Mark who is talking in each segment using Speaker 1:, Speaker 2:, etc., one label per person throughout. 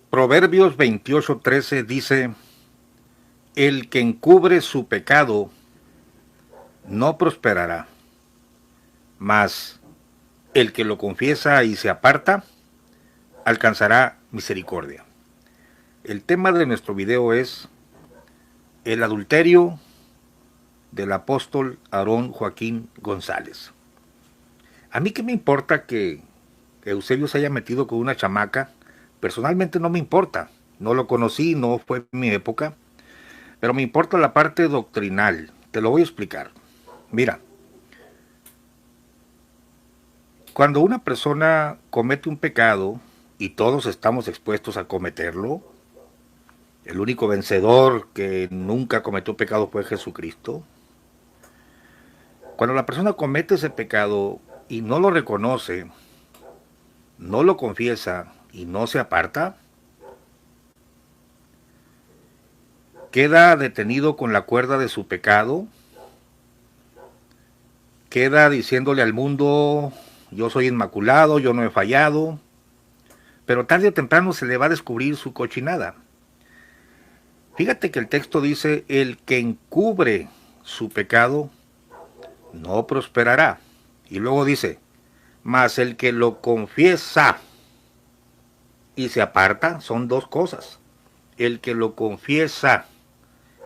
Speaker 1: Proverbios 28:13 dice, el que encubre su pecado no prosperará, mas el que lo confiesa y se aparta alcanzará misericordia. El tema de nuestro video es el adulterio del apóstol Aarón Joaquín González. A mí qué me importa que Eusebio se haya metido con una chamaca. Personalmente no me importa, no lo conocí, no fue mi época, pero me importa la parte doctrinal. Te lo voy a explicar. Mira, cuando una persona comete un pecado, y todos estamos expuestos a cometerlo, el único vencedor que nunca cometió pecado fue Jesucristo. Cuando la persona comete ese pecado y no lo reconoce, no lo confiesa y no se aparta, queda detenido con la cuerda de su pecado, queda diciéndole al mundo, yo soy inmaculado, yo no he fallado, pero tarde o temprano se le va a descubrir su cochinada. Fíjate que el texto dice, el que encubre su pecado no prosperará. Y luego dice, mas el que lo confiesa y se aparta, son dos cosas. El que lo confiesa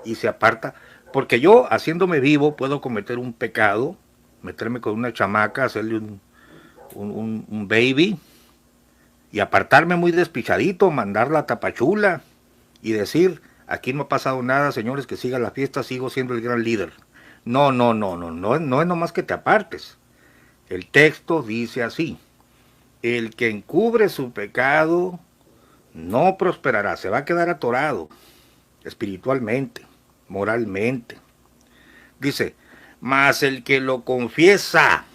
Speaker 1: y se aparta, porque yo haciéndome vivo puedo cometer un pecado, meterme con una chamaca, hacerle un baby y apartarme muy despichadito, mandarla a Tapachula y decir, aquí no ha pasado nada, señores, que siga la fiesta, sigo siendo el gran líder. No es nomás que te apartes. El texto dice así, el que encubre su pecado no prosperará, se va a quedar atorado espiritualmente, moralmente. Dice, mas el que lo confiesa,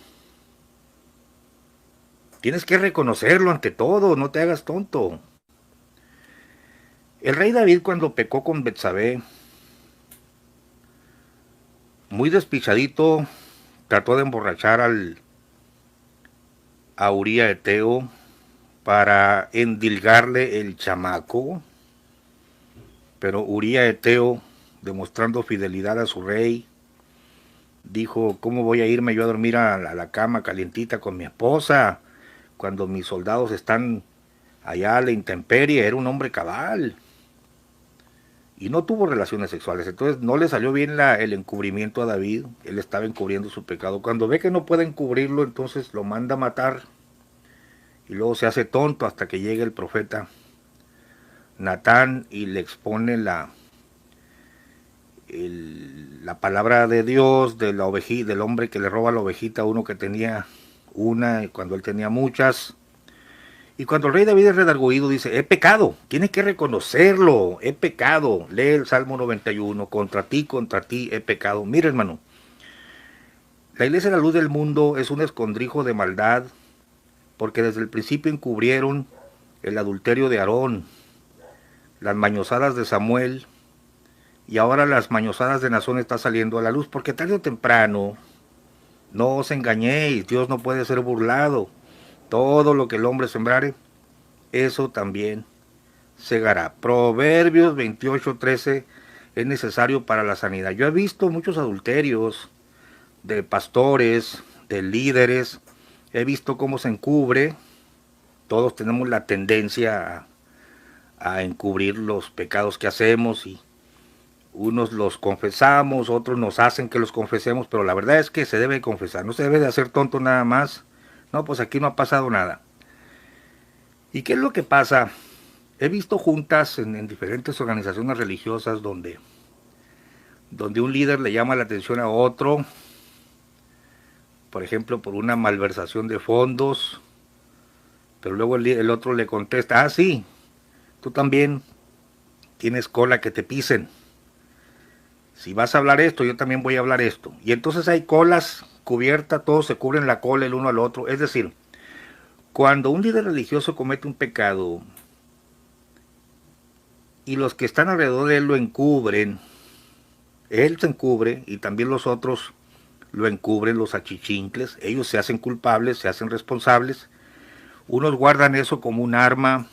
Speaker 1: tienes que reconocerlo ante todo, no te hagas tonto. El rey David cuando pecó con Betsabé, muy despichadito, trató de emborrachar a Uría Eteo para endilgarle el chamaco, pero Uría Eteo, demostrando fidelidad a su rey, dijo, ¿cómo voy a irme yo a dormir a la cama calientita con mi esposa cuando mis soldados están allá a la intemperie? Era un hombre cabal y no tuvo relaciones sexuales, entonces no le salió bien el encubrimiento a David. Él estaba encubriendo su pecado. Cuando ve que no puede encubrirlo, entonces lo manda a matar y luego se hace tonto hasta que llega el profeta Natán y le expone la palabra de Dios de la ovejita, del hombre que le roba la ovejita a uno que tenía una y cuando él tenía muchas. Y cuando el rey David es redarguido dice, he pecado, tienes que reconocerlo, he pecado. Lee el Salmo 91, contra ti he pecado. Mira, hermano, la iglesia de la luz del mundo es un escondrijo de maldad, porque desde el principio encubrieron el adulterio de Aarón, las mañosadas de Samuel, y ahora las mañosadas de Nazón está saliendo a la luz, porque tarde o temprano, no os engañéis, Dios no puede ser burlado. Todo lo que el hombre sembrare, eso también segará. Proverbios 28:13 es necesario para la sanidad. Yo he visto muchos adulterios de pastores, de líderes, he visto cómo se encubre. Todos tenemos la tendencia a encubrir los pecados que hacemos y unos los confesamos, otros nos hacen que los confesemos, pero la verdad es que se debe confesar, no se debe de hacer tonto nada más. No, pues aquí no ha pasado nada. ¿Y qué es lo que pasa? He visto juntas en diferentes organizaciones religiosas donde un líder le llama la atención a otro, por ejemplo, por una malversación de fondos, pero luego el otro le contesta, ah, sí, tú también tienes cola que te pisen. Si vas a hablar esto, yo también voy a hablar esto. Y entonces hay colas cubiertas, todos se cubren la cola el uno al otro. Es decir, cuando un líder religioso comete un pecado y los que están alrededor de él lo encubren, él se encubre y también los otros lo encubren, los achichincles, ellos se hacen culpables, se hacen responsables, unos guardan eso como un arma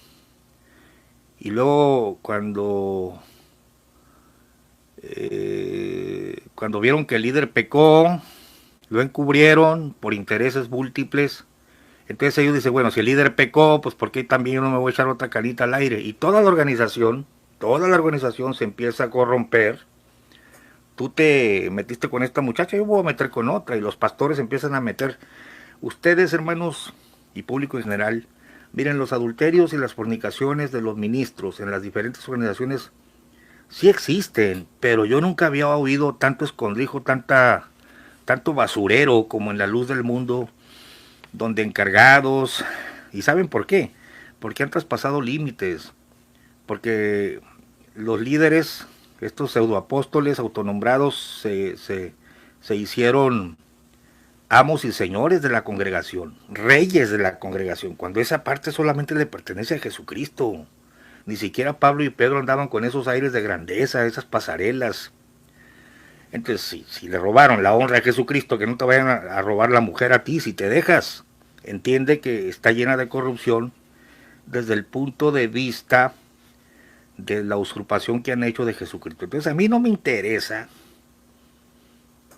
Speaker 1: Y luego cuando vieron que el líder pecó, lo encubrieron por intereses múltiples. Entonces ellos dicen, bueno, si el líder pecó, pues ¿por qué también yo no me voy a echar otra carita al aire? Y toda la organización se empieza a corromper. Tú te metiste con esta muchacha, yo voy a meter con otra. Y los pastores empiezan a meter. Ustedes, hermanos, y público en general, miren, los adulterios y las fornicaciones de los ministros en las diferentes organizaciones sí existen, pero yo nunca había oído tanto escondrijo, tanto basurero como en la luz del mundo, donde encargados, ¿y saben por qué? Porque han traspasado límites, porque los líderes, estos pseudoapóstoles autonombrados, se hicieron amos y señores de la congregación, reyes de la congregación, cuando esa parte solamente le pertenece a Jesucristo. Ni siquiera Pablo y Pedro andaban con esos aires de grandeza, esas pasarelas. Entonces, si le robaron la honra a Jesucristo, que no te vayan a robar la mujer a ti si te dejas. Entiende que está llena de corrupción desde el punto de vista de la usurpación que han hecho de Jesucristo. Entonces, a mí no me interesa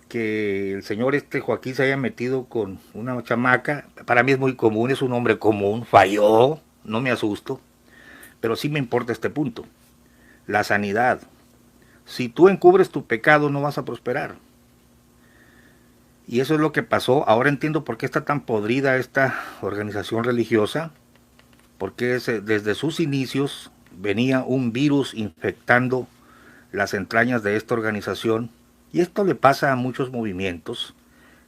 Speaker 1: que el señor Joaquín se haya metido con una chamaca. Para mí es muy común, es un hombre común, falló, no me asusto. Pero sí me importa este punto, la sanidad. Si tú encubres tu pecado no vas a prosperar. Y eso es lo que pasó. Ahora entiendo por qué está tan podrida esta organización religiosa, porque desde sus inicios venía un virus infectando las entrañas de esta organización. Y esto le pasa a muchos movimientos.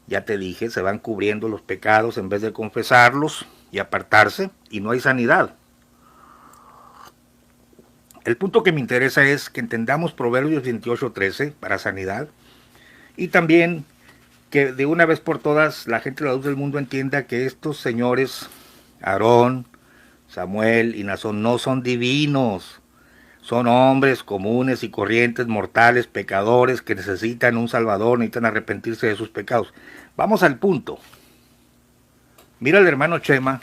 Speaker 1: Ya te dije, se van cubriendo los pecados en vez de confesarlos y apartarse, y no hay sanidad. El punto que me interesa es que entendamos Proverbios 28:13 para sanidad, y también que de una vez por todas la gente de la luz del mundo entienda que estos señores, Aarón, Samuel y Nazón, no son divinos, son hombres comunes y corrientes, mortales, pecadores, que necesitan un salvador, necesitan arrepentirse de sus pecados. Vamos al punto. Mira el hermano Chema,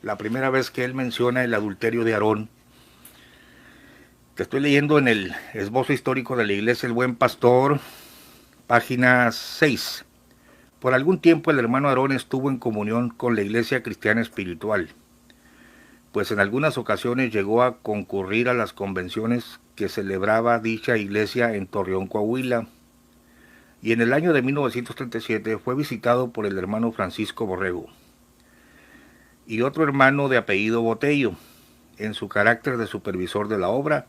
Speaker 1: la primera vez que él menciona el adulterio de Aarón. Te estoy leyendo en el esbozo histórico de la Iglesia El Buen Pastor, página 6. Por algún tiempo el hermano Aarón estuvo en comunión con la Iglesia Cristiana Espiritual, pues en algunas ocasiones llegó a concurrir a las convenciones que celebraba dicha iglesia en Torreón, Coahuila, y en el año de 1937 fue visitado por el hermano Francisco Borrego y otro hermano de apellido Botello, en su carácter de supervisor de la obra,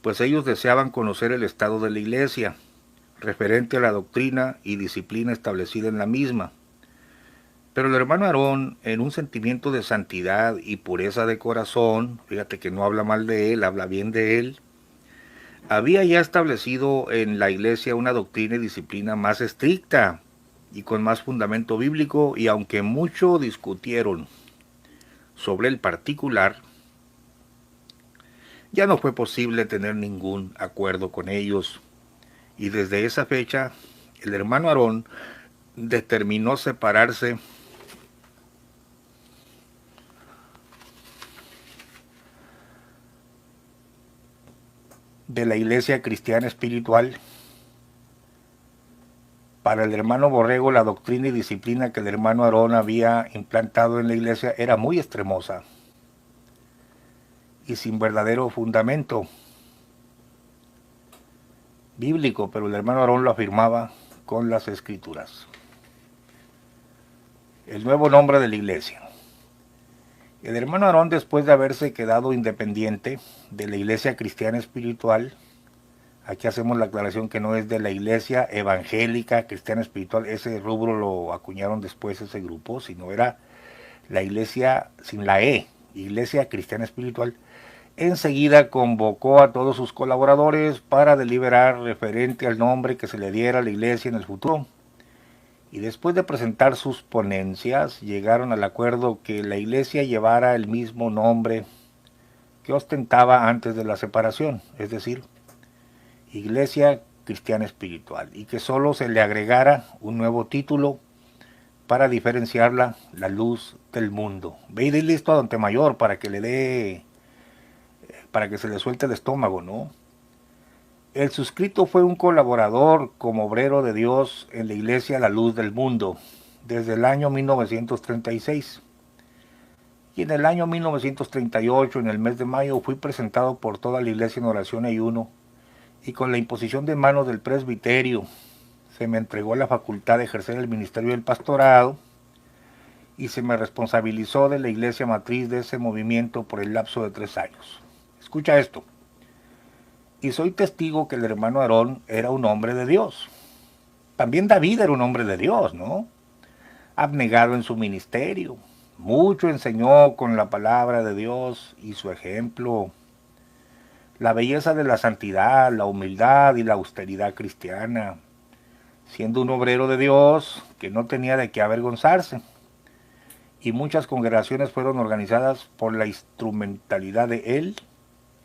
Speaker 1: pues ellos deseaban conocer el estado de la iglesia, referente a la doctrina y disciplina establecida en la misma. Pero el hermano Aarón, en un sentimiento de santidad y pureza de corazón, fíjate que no habla mal de él, habla bien de él, había ya establecido en la iglesia una doctrina y disciplina más estricta y con más fundamento bíblico, y aunque mucho discutieron sobre el particular, ya no fue posible tener ningún acuerdo con ellos. Y desde esa fecha, el hermano Aarón determinó separarse de la Iglesia Cristiana Espiritual. Para el hermano Borrego, la doctrina y disciplina que el hermano Aarón había implantado en la iglesia era muy extremosa y sin verdadero fundamento bíblico, pero el hermano Aarón lo afirmaba con las escrituras. El nuevo nombre de la iglesia. El hermano Aarón, después de haberse quedado independiente de la Iglesia Cristiana Espiritual, aquí hacemos la aclaración que no es de la Iglesia Evangélica Cristiana Espiritual, ese rubro lo acuñaron después ese grupo, sino era la Iglesia sin la E, Iglesia Cristiana Espiritual. Enseguida convocó a todos sus colaboradores para deliberar referente al nombre que se le diera a la iglesia en el futuro. Y después de presentar sus ponencias, llegaron al acuerdo que la iglesia llevara el mismo nombre que ostentaba antes de la separación, es decir, Iglesia Cristiana Espiritual, y que solo se le agregara un nuevo título para diferenciarla, la luz del mundo. Ve y listo a Don Temayor para que le dé para que se le suelte el estómago, ¿no? El suscrito fue un colaborador como obrero de Dios en la Iglesia La Luz del Mundo desde el año 1936. Y en el año 1938, en el mes de mayo, fui presentado por toda la iglesia en oración y ayuno, y con la imposición de manos del presbiterio se me entregó la facultad de ejercer el ministerio del pastorado y se me responsabilizó de la iglesia matriz de ese movimiento por el lapso de 3 años. Escucha esto. Y soy testigo que el hermano Aarón era un hombre de Dios. También David era un hombre de Dios, ¿no? Abnegado en su ministerio. Mucho enseñó con la palabra de Dios y su ejemplo. La belleza de la santidad, la humildad y la austeridad cristiana. Siendo un obrero de Dios que no tenía de qué avergonzarse. Y muchas congregaciones fueron organizadas por la instrumentalidad de él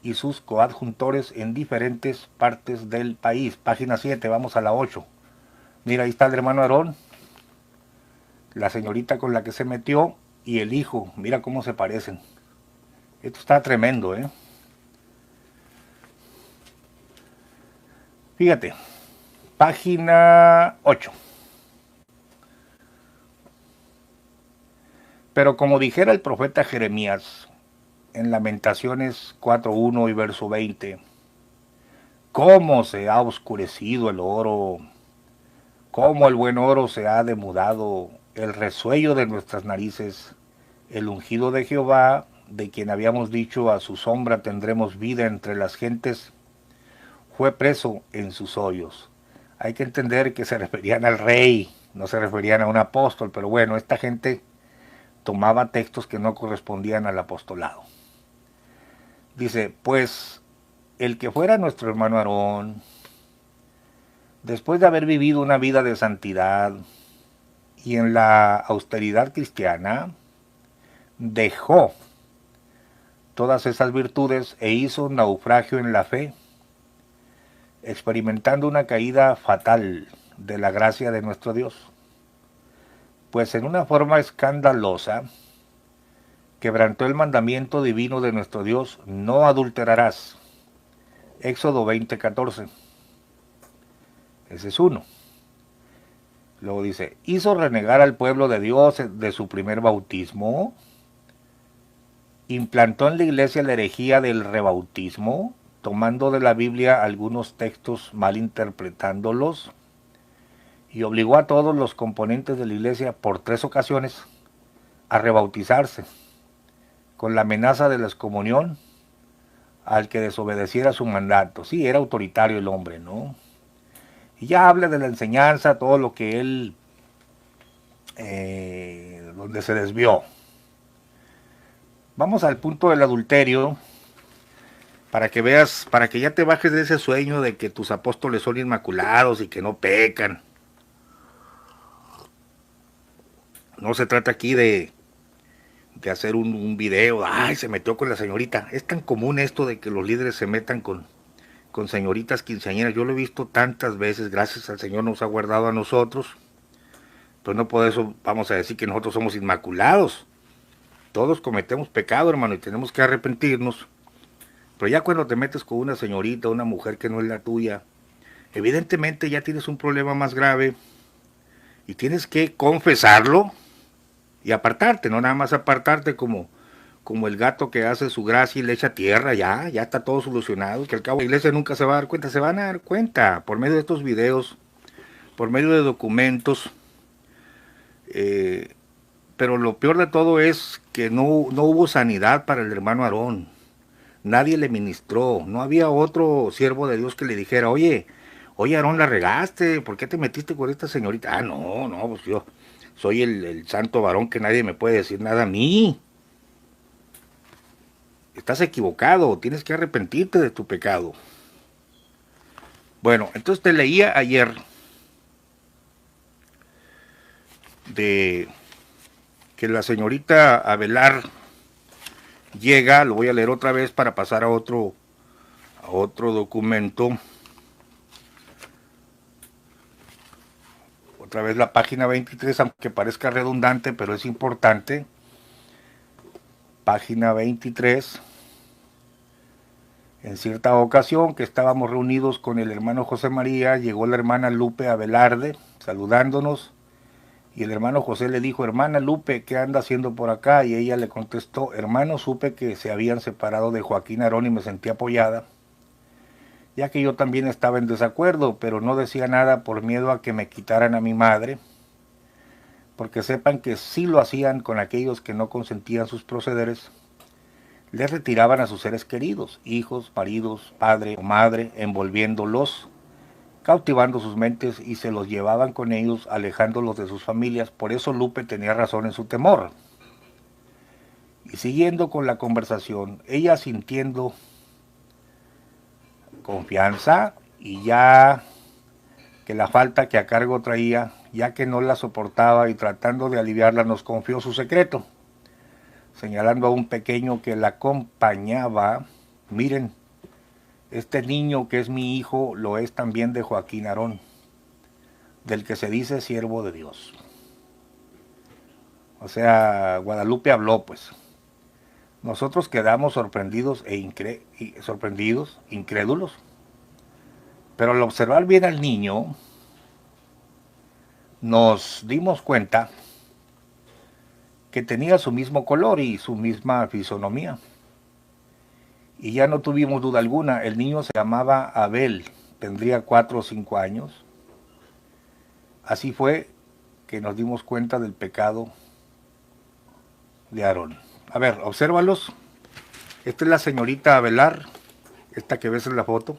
Speaker 1: y sus coadjuntores en diferentes partes del país. Página 7, vamos a la 8. Mira, ahí está el hermano Aarón, la señorita con la que se metió y el hijo. Mira cómo se parecen. Esto está tremendo, ¿eh? Fíjate, página 8. Pero como dijera el profeta Jeremías en Lamentaciones 4:1 y verso 20, cómo se ha oscurecido el oro, cómo el buen oro se ha demudado, el resuello de nuestras narices, el ungido de Jehová, de quien habíamos dicho a su sombra tendremos vida entre las gentes, fue preso en sus hoyos. Hay que entender que se referían al rey, no se referían a un apóstol, pero bueno, esta gente tomaba textos que no correspondían al apostolado. Dice, pues el que fuera nuestro hermano Aarón, después de haber vivido una vida de santidad y en la austeridad cristiana, dejó todas esas virtudes e hizo un naufragio en la fe, experimentando una caída fatal de la gracia de nuestro Dios. Pues en una forma escandalosa, quebrantó el mandamiento divino de nuestro Dios, no adulterarás. Éxodo 20:14. Ese es uno. Luego dice, hizo renegar al pueblo de Dios de su primer bautismo, implantó en la iglesia la herejía del rebautismo, tomando de la Biblia algunos textos mal interpretándolos, y obligó a todos los componentes de la iglesia por 3 ocasiones a rebautizarse, con la amenaza de la excomunión al que desobedeciera su mandato. Sí, era autoritario el hombre, ¿no? Y ya habla de la enseñanza, todo lo que él, donde se desvió. Vamos al punto del adulterio, para que veas, para que ya te bajes de ese sueño de que tus apóstoles son inmaculados y que no pecan. No se trata aquí de hacer un video, ay, se metió con la señorita. Es tan común esto de que los líderes se metan con señoritas quinceañeras. Yo lo he visto tantas veces, gracias al Señor nos ha guardado a nosotros. Pues no por eso vamos a decir que nosotros somos inmaculados. Todos cometemos pecado, hermano, y tenemos que arrepentirnos. Pero ya cuando te metes con una señorita, una mujer que no es la tuya, evidentemente ya tienes un problema más grave y tienes que confesarlo y apartarte, no nada más apartarte como el gato que hace su gracia y le echa tierra, ya está todo solucionado, que al cabo la iglesia nunca se va a dar cuenta. Se van a dar cuenta por medio de estos videos, por medio de documentos, pero lo peor de todo es que no hubo sanidad para el hermano Aarón. Nadie le ministró, no había otro siervo de Dios que le dijera, oye Aarón, la regaste, ¿por qué te metiste con esta señorita? Ah, no, pues yo soy el santo varón que nadie me puede decir nada a mí. Estás equivocado, tienes que arrepentirte de tu pecado. Bueno, entonces te leía ayer de que la señorita Avelar llega, lo voy a leer otra vez para pasar a otro documento. Otra vez la página 23, aunque parezca redundante, pero es importante. Página 23. En cierta ocasión que estábamos reunidos con el hermano José María, llegó la hermana Lupe Abelarde saludándonos y el hermano José le dijo, hermana Lupe, ¿qué anda haciendo por acá? Y ella le contestó, hermano, supe que se habían separado de Joaquín Aarón y me sentí apoyada, ya que yo también estaba en desacuerdo, pero no decía nada por miedo a que me quitaran a mi madre, porque sepan que sí lo hacían con aquellos que no consentían sus procederes, les retiraban a sus seres queridos, hijos, maridos, padre o madre, envolviéndolos, cautivando sus mentes y se los llevaban con ellos, alejándolos de sus familias. Por eso Lupe tenía razón en su temor. Y siguiendo con la conversación, ella sintiendo confianza y ya que la falta que a cargo traía, ya que no la soportaba y tratando de aliviarla, nos confió su secreto, señalando a un pequeño que la acompañaba. Miren, este niño que es mi hijo lo es también de Joaquín Aarón, del que se dice siervo de Dios. O sea, Guadalupe habló, pues. Nosotros quedamos sorprendidos sorprendidos, incrédulos. Pero al observar bien al niño, nos dimos cuenta que tenía su mismo color y su misma fisonomía. Y ya no tuvimos duda alguna, el niño se llamaba Abel, tendría 4 o 5 años. Así fue que nos dimos cuenta del pecado de Aarón. A ver, obsérvalos. Esta es la señorita Abelar, esta que ves en la foto.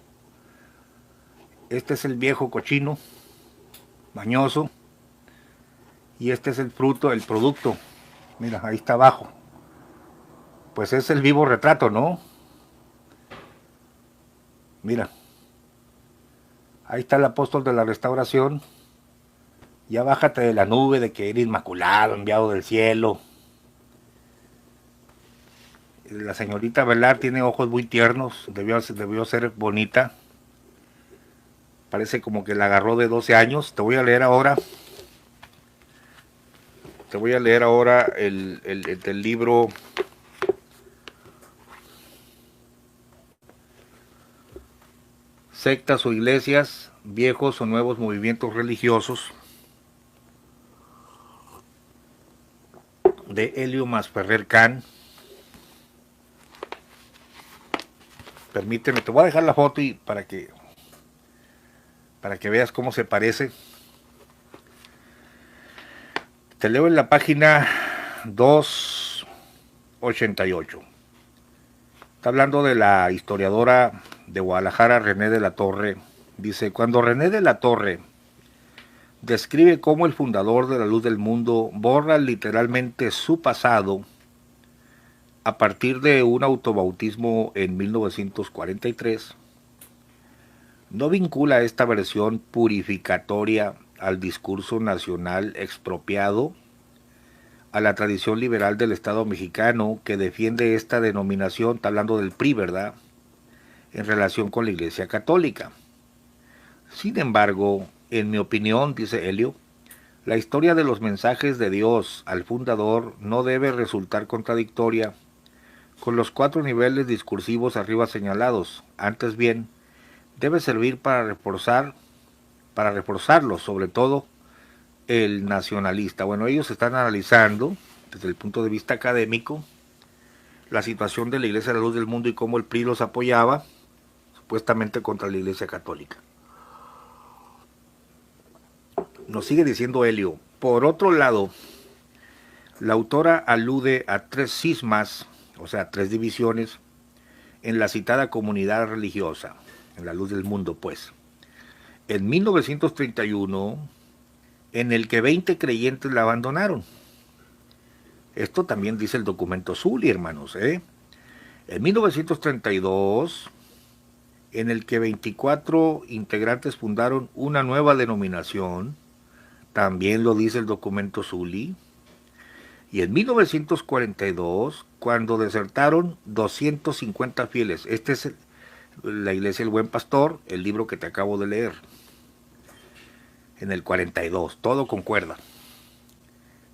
Speaker 1: Este es el viejo cochino, mañoso. Y este es el fruto, el producto. Mira, ahí está abajo. Pues es el vivo retrato, ¿no? Mira. Ahí está el apóstol de la restauración. Ya bájate de la nube de que eres inmaculado, enviado del cielo. La señorita Velar tiene ojos muy tiernos, debió ser bonita. Parece como que la agarró de 12 años. Te voy a leer ahora. El libro Sectas o Iglesias, Viejos o Nuevos Movimientos Religiosos, de Helio Masferrer Can. Permíteme, te voy a dejar la foto y para que veas cómo se parece. Te leo en la página 288. Está hablando de la historiadora de Guadalajara, René de la Torre. Dice, cuando René de la Torre describe cómo el fundador de la luz del mundo borra literalmente su pasado a partir de un autobautismo en 1943, no vincula esta versión purificatoria al discurso nacional expropiado, a la tradición liberal del Estado mexicano que defiende esta denominación, está hablando del PRI, ¿verdad?, en relación con la Iglesia Católica. Sin embargo, en mi opinión, dice Helio, la historia de los mensajes de Dios al fundador no debe resultar contradictoria con los 4 niveles discursivos arriba señalados. Antes bien, debe servir para reforzarlo, sobre todo el nacionalista. Bueno, ellos están analizando desde el punto de vista académico la situación de la Iglesia de la Luz del Mundo y cómo el PRI los apoyaba supuestamente contra la Iglesia Católica. Nos sigue diciendo Helio. Por otro lado, la autora alude a 3 cismas, o sea, 3 divisiones, en la citada comunidad religiosa, en la Luz del Mundo, pues. En 1931, en el que 20 creyentes la abandonaron. Esto también dice el documento Zuli, hermanos, ¿eh? En 1932, en el que 24 integrantes fundaron una nueva denominación, también lo dice el documento Zuli. Y en 1942, cuando desertaron 250 fieles. Este es la Iglesia del Buen Pastor, el libro que te acabo de leer. En el 42, todo concuerda.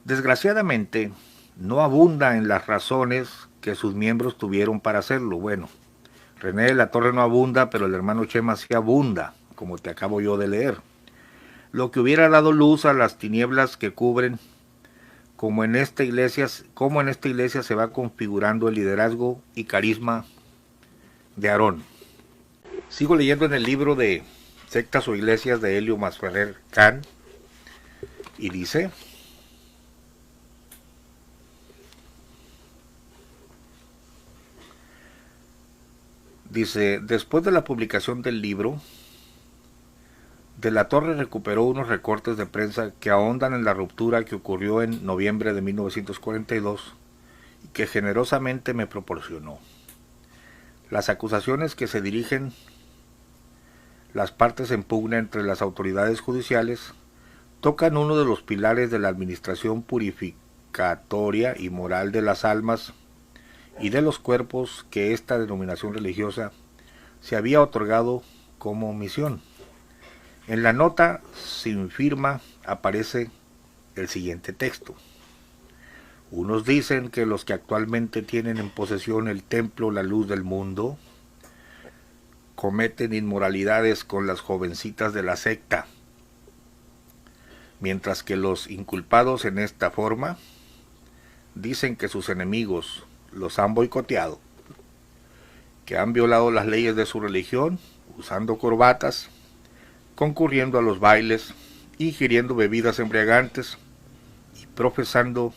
Speaker 1: Desgraciadamente, no abunda en las razones que sus miembros tuvieron para hacerlo. Bueno, René de la Torre no abunda, pero el hermano Chema sí abunda, como te acabo yo de leer. Lo que hubiera dado luz a las tinieblas que cubren, como en esta iglesia se va configurando el liderazgo y carisma de Aarón. Sigo leyendo en el libro de Sectas o Iglesias de Helio Masferrer Can, y dice: después de la publicación del libro, De la Torre recuperó unos recortes de prensa que ahondan en la ruptura que ocurrió en noviembre de 1942 y que generosamente me proporcionó. Las acusaciones que se dirigen las partes en pugna entre las autoridades judiciales tocan uno de los pilares de la administración purificatoria y moral de las almas y de los cuerpos que esta denominación religiosa se había otorgado como misión. En la nota sin firma aparece el siguiente texto: unos dicen que los que actualmente tienen en posesión el templo La Luz del Mundo cometen inmoralidades con las jovencitas de la secta, mientras que los inculpados en esta forma dicen que sus enemigos los han boicoteado, que han violado las leyes de su religión usando corbatas, concurriendo a los bailes, ingiriendo bebidas embriagantes y profesando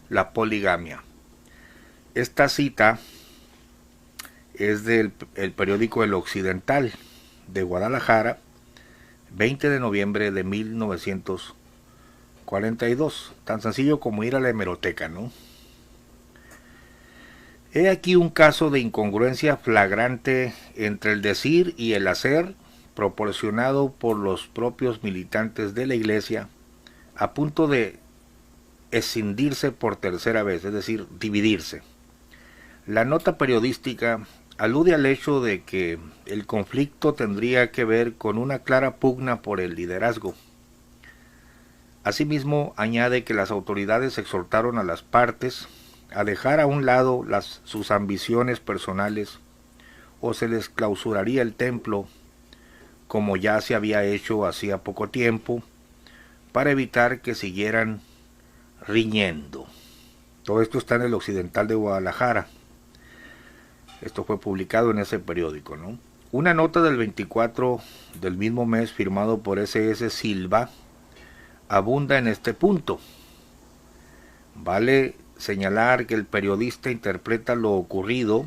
Speaker 1: la poligamia. Esta cita es del periódico El Occidental de Guadalajara, 20 de noviembre de 1942. Tan sencillo como ir a la hemeroteca, ¿no? He aquí un caso de incongruencia flagrante entre el decir y el hacer, proporcionado por los propios militantes de la Iglesia, a punto de escindirse por tercera vez, es decir, dividirse. La nota periodística alude al hecho de que el conflicto tendría que ver con una clara pugna por el liderazgo. Asimismo, añade que las autoridades exhortaron a las partes a dejar a un lado sus ambiciones personales o se les clausuraría el templo, como ya se había hecho hacía poco tiempo, para evitar que siguieran riñendo. Todo esto está en el Occidental de Guadalajara. Esto fue publicado en ese periódico, ¿no? Una nota del 24 del mismo mes, firmado por S.S. Silva, abunda en este punto. Vale señalar que el periodista interpreta lo ocurrido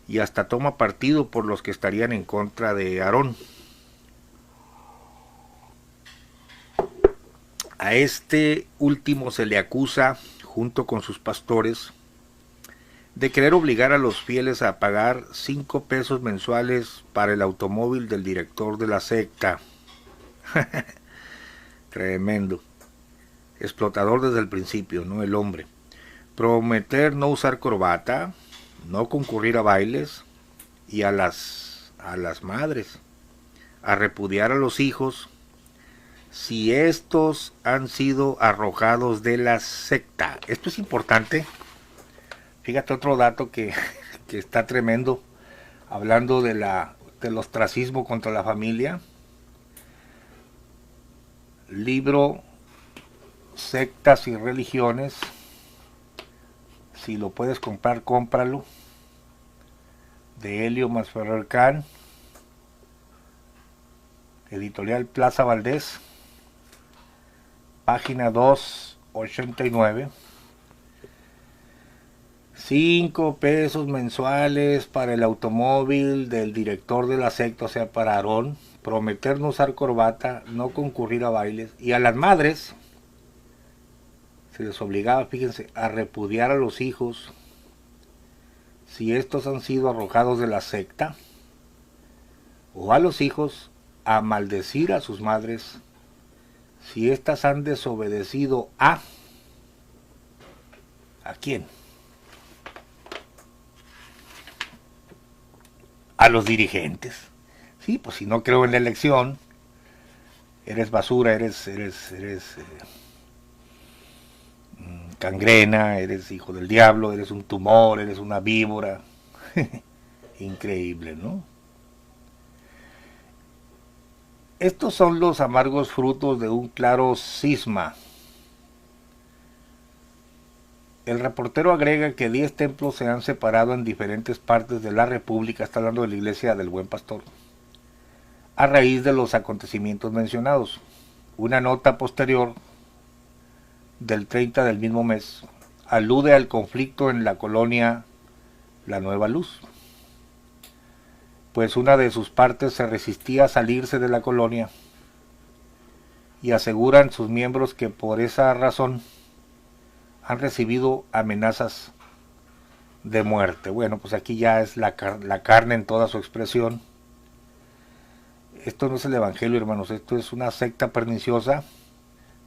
Speaker 1: y hasta toma partido por los que estarían en contra de Aarón. A este último se le acusa, junto con sus pastores, de querer obligar a los fieles a pagar 5 pesos mensuales para el automóvil del director de la secta. Tremendo. Explotador desde el principio, ¿no? El hombre. Prometer no usar corbata, no concurrir a bailes y a las madres, a repudiar a los hijos si estos han sido arrojados de la secta. Esto es importante. Fíjate otro dato que está tremendo, hablando del ostracismo contra la familia. Libro Sectas y Religiones. Si lo puedes comprar, cómpralo. De Helio Masferrer Can. Editorial Plaza Valdés. Página 289. 5 pesos mensuales para el automóvil del director de la secta, o sea, para Aarón. Prometer no usar corbata, no concurrir a bailes. Y a las madres se les obligaba, fíjense, a repudiar a los hijos si estos han sido arrojados de la secta, o a los hijos a maldecir a sus madres si éstas han desobedecido ¿a quién? A los dirigentes. Sí, pues si no creo en la elección, eres basura, eres gangrena, eres hijo del diablo, eres un tumor, eres una víbora. Increíble, ¿no? Estos son los amargos frutos de un claro cisma. El reportero agrega que 10 templos se han separado en diferentes partes de la República, está hablando de la iglesia del Buen Pastor, a raíz de los acontecimientos mencionados. Una nota posterior del 30 del mismo mes alude al conflicto en la colonia La Nueva Luz, pues una de sus partes se resistía a salirse de la colonia y aseguran sus miembros que por esa razón han recibido amenazas de muerte. Bueno, pues aquí ya es la carne en toda su expresión. Esto no es el evangelio, hermanos, esto es una secta perniciosa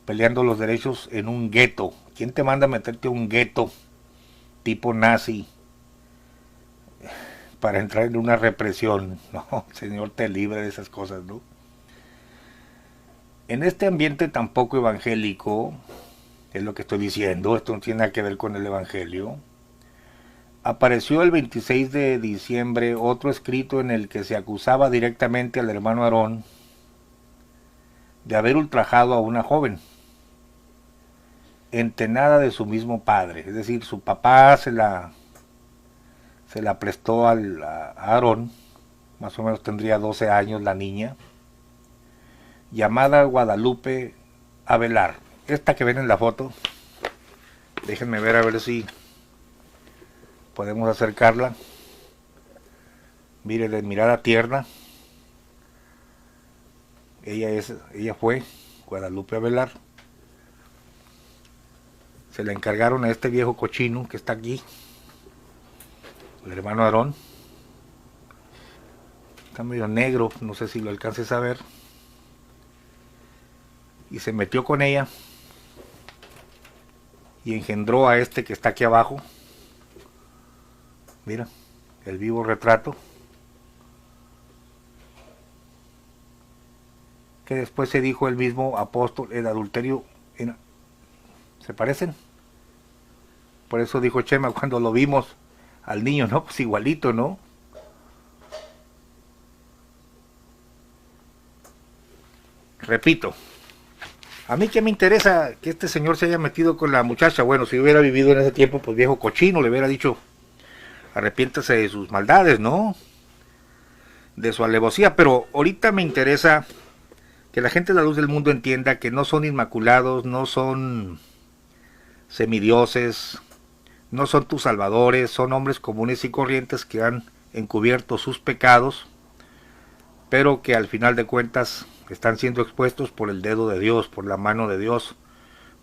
Speaker 1: peleando los derechos en un gueto. ¿Quién te manda a meterte a un gueto tipo nazi para entrar en una represión? No, Señor te libre de esas cosas, ¿no? En este ambiente tan poco evangélico, es lo que estoy diciendo, esto no tiene nada que ver con el evangelio, apareció el 26 de diciembre otro escrito en el que se acusaba directamente al hermano Aarón de haber ultrajado a una joven, entenada de su mismo padre, es decir, su papá se la prestó a Aarón, más o menos tendría 12 años la niña, llamada Guadalupe Avelar. Esta que ven en la foto, déjenme ver a ver si podemos acercarla. Mire, de mirada tierna. Ella fue Guadalupe Avelar. Se la encargaron a este viejo cochino que está aquí, el hermano Aarón. Está medio negro, no sé si lo alcances a ver. Y se metió con ella y engendró a este que está aquí abajo. Mira, el vivo retrato. Que después se dijo el mismo apóstol, el adulterio. ¿Se parecen? Por eso dijo Chema cuando lo vimos al niño, ¿no? Pues igualito, ¿no? Repito, a mí que me interesa que este señor se haya metido con la muchacha. Bueno, si hubiera vivido en ese tiempo, pues viejo cochino, le hubiera dicho, arrepiéntase de sus maldades, ¿no? De su alevosía. Pero ahorita me interesa que la gente de la luz del mundo entienda que no son inmaculados, no son semidioses, no son tus salvadores, son hombres comunes y corrientes que han encubierto sus pecados, pero que al final de cuentas están siendo expuestos por el dedo de Dios, por la mano de Dios,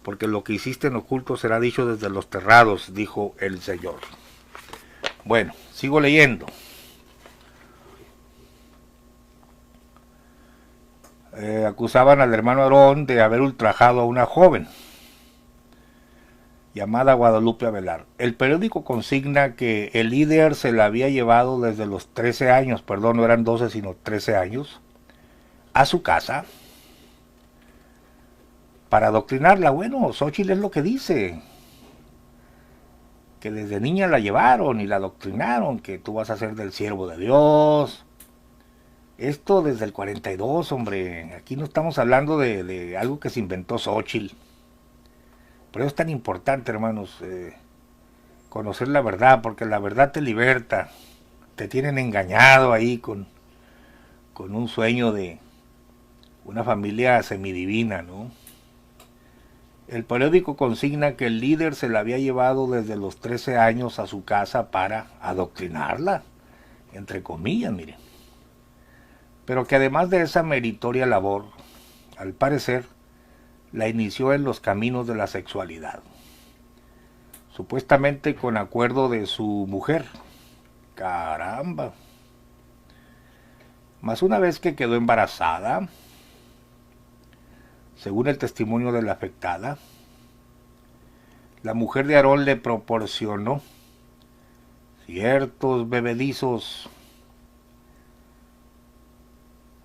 Speaker 1: porque lo que hiciste en oculto será dicho desde los terrados, dijo el Señor. Bueno, sigo leyendo. Acusaban al hermano Aarón de haber ultrajado a una joven llamada Guadalupe Avelar. El periódico consigna que el líder se la había llevado desde los 13 años, perdón, no eran 12 sino 13 años, a su casa para adoctrinarla. Bueno, Xóchitl es lo que dice, que desde niña la llevaron y la adoctrinaron, que tú vas a ser del siervo de Dios. Esto desde el 42, hombre, aquí no estamos hablando de algo que se inventó Xóchitl. Por eso es tan importante, hermanos, conocer la verdad, porque la verdad te liberta. Te tienen engañado ahí con un sueño de una familia semidivina, ¿no? El periódico consigna que el líder se la había llevado desde los 13 años a su casa para adoctrinarla, entre comillas, miren. Pero que además de esa meritoria labor, al parecer, la inició en los caminos de la sexualidad, supuestamente con acuerdo de su mujer. Caramba. Mas una vez que quedó embarazada, según el testimonio de la afectada, la mujer de Aarón le proporcionó ciertos bebedizos.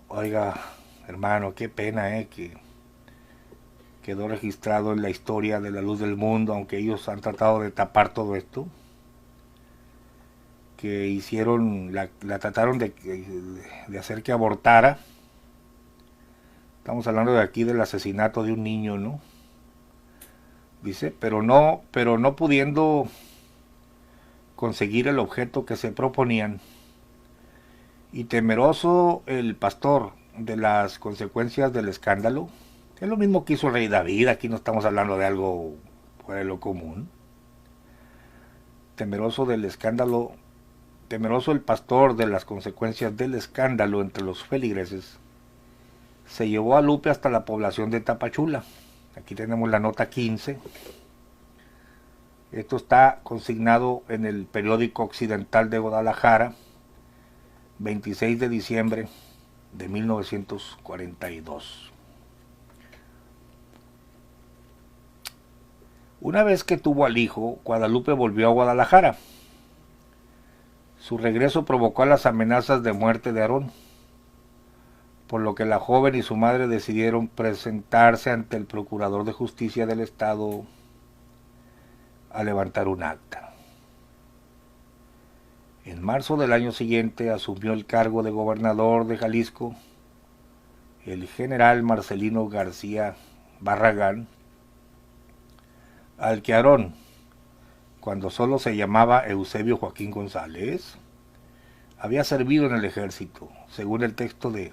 Speaker 1: Oiga, hermano, qué pena, que quedó registrado en la historia de la luz del mundo, aunque ellos han tratado de tapar todo esto. que hicieron, la trataron de hacer que abortara. Estamos hablando de aquí del asesinato de un niño, ¿no? Dice, pero no pudiendo conseguir el objeto que se proponían, y temeroso el pastor de las consecuencias del escándalo, es lo mismo que hizo el rey David, aquí no estamos hablando de algo fuera de lo común. Temeroso del escándalo, temeroso el pastor de las consecuencias del escándalo entre los feligreses, se llevó a Lupe hasta la población de Tapachula. Aquí tenemos la nota 15. Esto está consignado en el periódico Occidental de Guadalajara, 26 de diciembre de 1942. Una vez que tuvo al hijo, Guadalupe volvió a Guadalajara. Su regreso provocó las amenazas de muerte de Aarón, por lo que la joven y su madre decidieron presentarse ante el Procurador de Justicia del Estado a levantar un acta. En marzo del año siguiente asumió el cargo de gobernador de Jalisco el general Marcelino García Barragán, al que Aarón, cuando solo se llamaba Eusebio Joaquín González, había servido en el ejército, según el texto de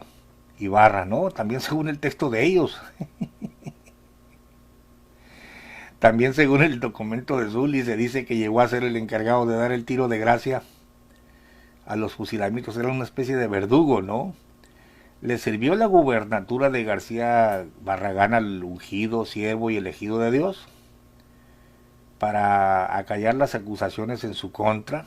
Speaker 1: Ibarra, ¿no? También según el texto de ellos. También según el documento de Zully se dice que llegó a ser el encargado de dar el tiro de gracia a los fusilamientos. Era una especie de verdugo, ¿no? Le sirvió la gubernatura de García Barragán al ungido, siervo y elegido de Dios para acallar las acusaciones en su contra.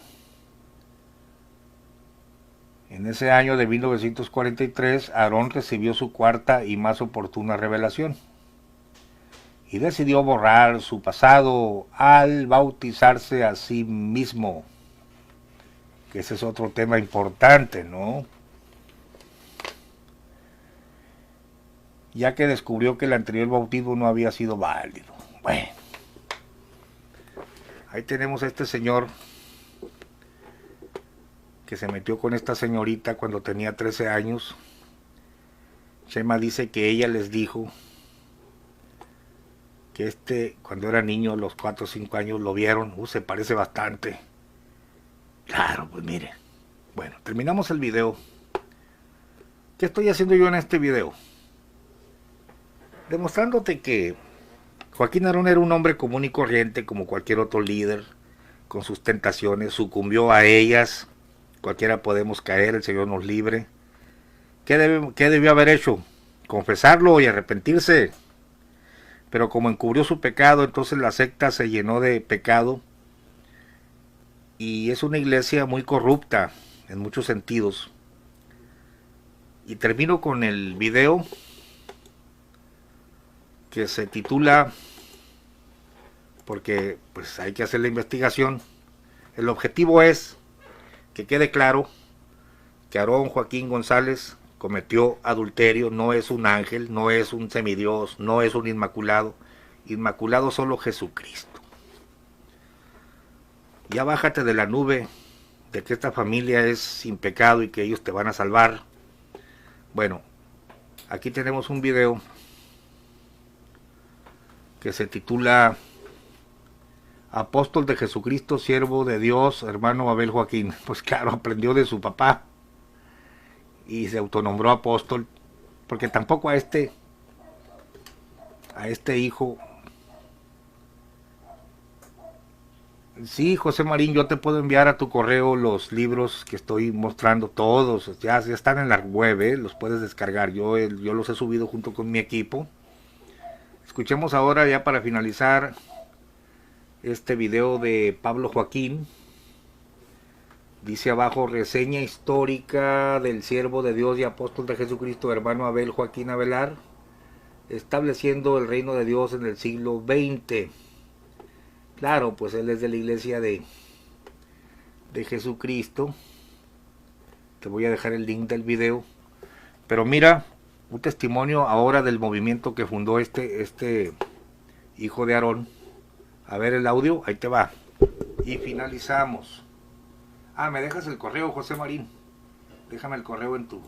Speaker 1: En ese año de 1943, Aarón recibió su cuarta y más oportuna revelación y decidió borrar su pasado al bautizarse a sí mismo, que ese es otro tema importante, ¿no? Ya que descubrió que el anterior bautismo no había sido válido. Bueno, ahí tenemos a este señor que se metió con esta señorita cuando tenía 13 años. Chema dice que ella les dijo que cuando era niño, a los 4 o 5 años, lo vieron. Se parece bastante. Claro, pues mire. Bueno, terminamos el video. ¿Qué estoy haciendo yo en este video? Demostrándote que Joaquín Aarón era un hombre común y corriente como cualquier otro líder, con sus tentaciones, sucumbió a ellas. Cualquiera podemos caer, el Señor nos libre. ¿Qué debió haber hecho? Confesarlo y arrepentirse. Pero como encubrió su pecado, entonces la secta se llenó de pecado. Y es una iglesia muy corrupta en muchos sentidos. Y termino con el video que se titula, porque pues hay que hacer la investigación. El objetivo es que quede claro que Aarón Joaquín González cometió adulterio, no es un ángel, no es un semidios, no es un inmaculado. Inmaculado solo Jesucristo. Ya bájate de la nube de que esta familia es sin pecado y que ellos te van a salvar. Bueno, aquí tenemos un video que se titula Apóstol de Jesucristo, siervo de Dios, hermano Abel Joaquín. Pues claro, aprendió de su papá y se autonombró apóstol, porque tampoco a este hijo. Sí, José Marín, yo te puedo enviar a tu correo los libros que estoy mostrando, todos, ya están en la web, los puedes descargar, yo los he subido junto con mi equipo. Escuchemos ahora, ya para finalizar, este video de Pablo Joaquín. Dice abajo: reseña histórica del siervo de Dios y apóstol de Jesucristo, hermano Abel Joaquín Avelar, estableciendo el reino de Dios en el siglo XX. Claro, pues él es de la iglesia de Jesucristo. Te voy a dejar el link del video. Pero mira, un testimonio ahora del movimiento que fundó este hijo de Aarón. A ver el audio, ahí te va. Y finalizamos. Ah, me dejas el correo, José Marín. Déjame el correo en tu...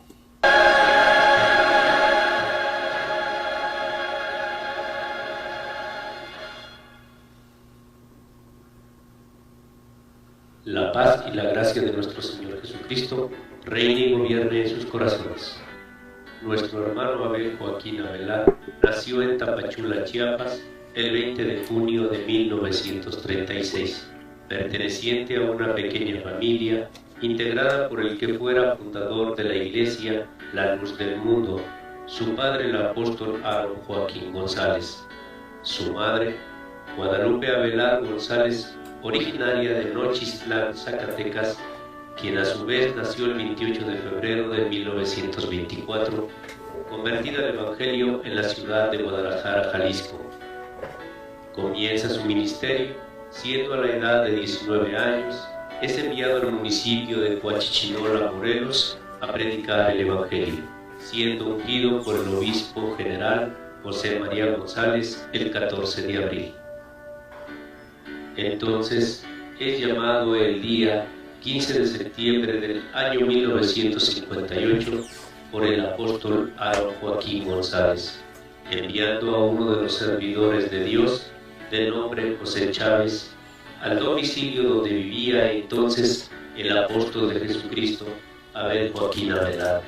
Speaker 2: La paz y la gracia de nuestro Señor Jesucristo reine y gobierne en sus corazones. Nuestro hermano Abel Joaquín Avelar nació en Tapachula, Chiapas, el 20 de junio de 1936, perteneciente a una pequeña familia integrada por el que fuera fundador de la iglesia La Luz del Mundo, su padre el apóstol Aaron Joaquín González, su madre Guadalupe Avelar González, originaria de Nochistlán, Zacatecas, quien a su vez nació el 28 de febrero de 1924, convertida al Evangelio en la ciudad de Guadalajara, Jalisco. Comienza su ministerio, siendo a la edad de 19 años, es enviado al municipio de Coachichinola, Morelos, a predicar el Evangelio, siendo ungido por el obispo general José María González el 14 de abril. Entonces es llamado el día 15 de septiembre del año 1958 por el apóstol Aaron Joaquín González, enviando a uno de los servidores de Dios, de nombre José Chávez, al domicilio donde vivía entonces el apóstol de Jesucristo, Abel Joaquín Avelar,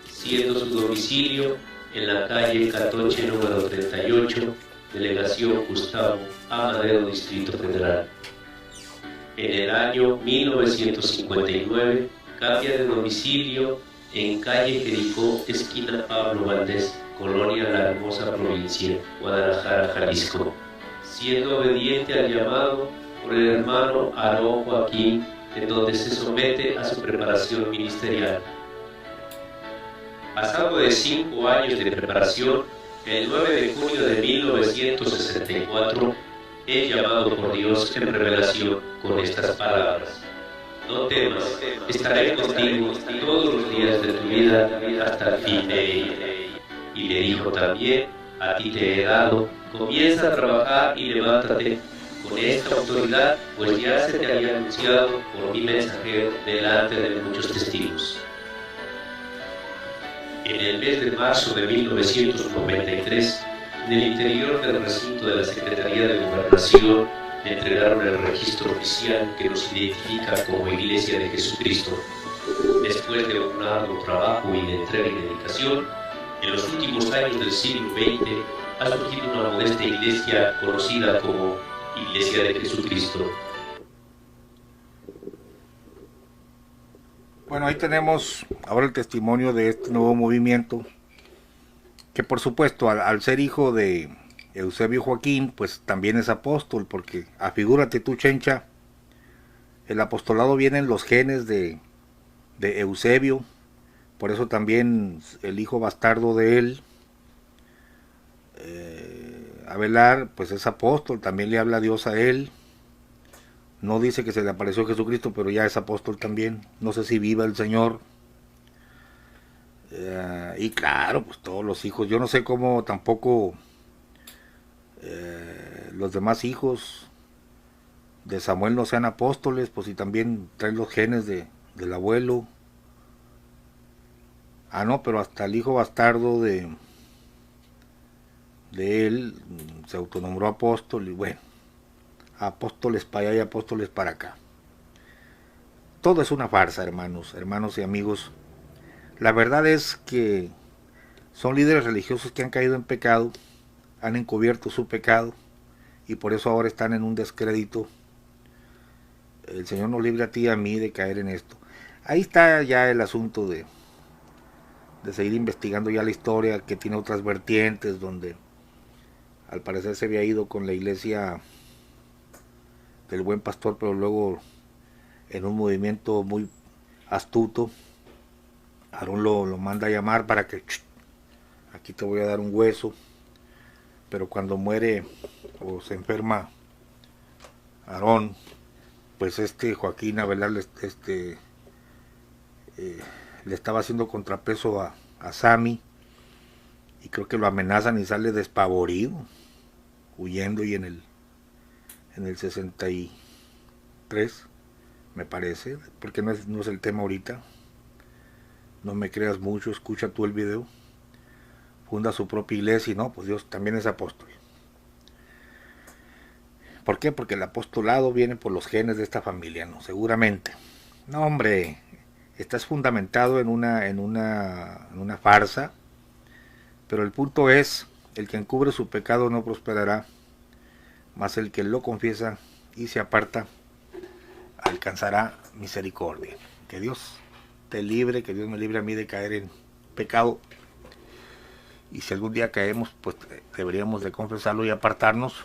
Speaker 2: siendo su domicilio en la calle Catoche número 38, Delegación Gustavo A. Madero, Distrito Federal. En el año 1959 cambia de domicilio en calle Jericó, esquina Pablo Valdés, Colonia La Hermosa, provincia Guadalajara, Jalisco, siendo obediente al llamado por el hermano Aarón Joaquín, en donde se somete a su preparación ministerial. Pasado de 5 años de preparación, el 9 de junio de 1964 es llamado por Dios en revelación con estas palabras: no temas, estaré contigo todos los días de tu vida hasta el fin de ella. Y le dijo también: a ti te he dado, comienza a trabajar y levántate con esta autoridad, pues ya se te había anunciado por mi mensajero delante de muchos testigos. En el mes de marzo de 1993, en el interior del recinto de la Secretaría de Gobernación, me entregaron el registro oficial que nos identifica como Iglesia de Jesucristo. Después de un arduo trabajo y de entrega y dedicación, en los últimos años del siglo XX ha surgido una modesta iglesia conocida como Iglesia de Jesucristo.
Speaker 1: Bueno, ahí tenemos ahora el testimonio de este nuevo movimiento, que por supuesto al ser hijo de Eusebio Joaquín, pues también es apóstol, porque afigúrate tú, Chencha, el apostolado viene en los genes de Eusebio, por eso también el hijo bastardo de él, Avelar, pues es apóstol, también le habla Dios a él. No dice que se le apareció Jesucristo, pero ya es apóstol también. No sé si viva el Señor. Y claro, pues todos los hijos. Yo no sé cómo tampoco los demás hijos de Samuel no sean apóstoles, pues si también traen los genes del abuelo. Ah, no, pero hasta el hijo bastardo de él se autonombró apóstol y bueno. Apóstoles para allá y apóstoles para acá. Todo es una farsa, hermanos y amigos. La verdad es que son líderes religiosos que han caído en pecado, han encubierto su pecado y por eso ahora están en un descrédito. El Señor nos libre a ti y a mí de caer en esto. Ahí está ya el asunto de seguir investigando ya la historia, que tiene otras vertientes, donde al parecer se había ido con la iglesia del Buen Pastor, pero luego en un movimiento muy astuto, Aarón lo manda a llamar para que aquí te voy a dar un hueso, pero cuando muere o se enferma Aarón, pues Joaquín Avelar le estaba haciendo contrapeso a Sammy, y creo que lo amenazan y sale despavorido, huyendo, y en el 63 me parece, porque no es el tema ahorita. No me creas mucho, escucha tú el video. Funda su propia iglesia y no, pues Dios también es apóstol. ¿Por qué? Porque el apostolado viene por los genes de esta familia, ¿no? Seguramente. No, hombre, estás fundamentado en una farsa, pero el punto es, el que encubre su pecado no prosperará, mas el que lo confiesa y se aparta alcanzará misericordia. Que Dios te libre, que Dios me libre a mí de caer en pecado. Y si algún día caemos, pues deberíamos de confesarlo y apartarnos.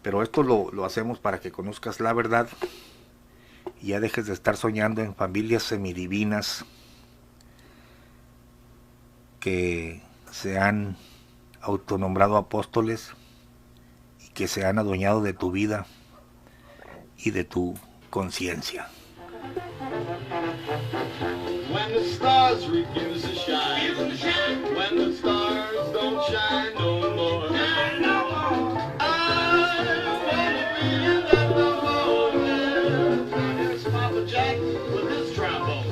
Speaker 1: Pero esto lo hacemos para que conozcas la verdad y ya dejes de estar soñando en familias semidivinas que se han autonombrado apóstoles y que se han adueñado de tu vida y de tu conciencia.
Speaker 3: When the stars refuse to shine, when the stars don't shine no more, I wanna be in that moment. It's Papa Jack with his trombone.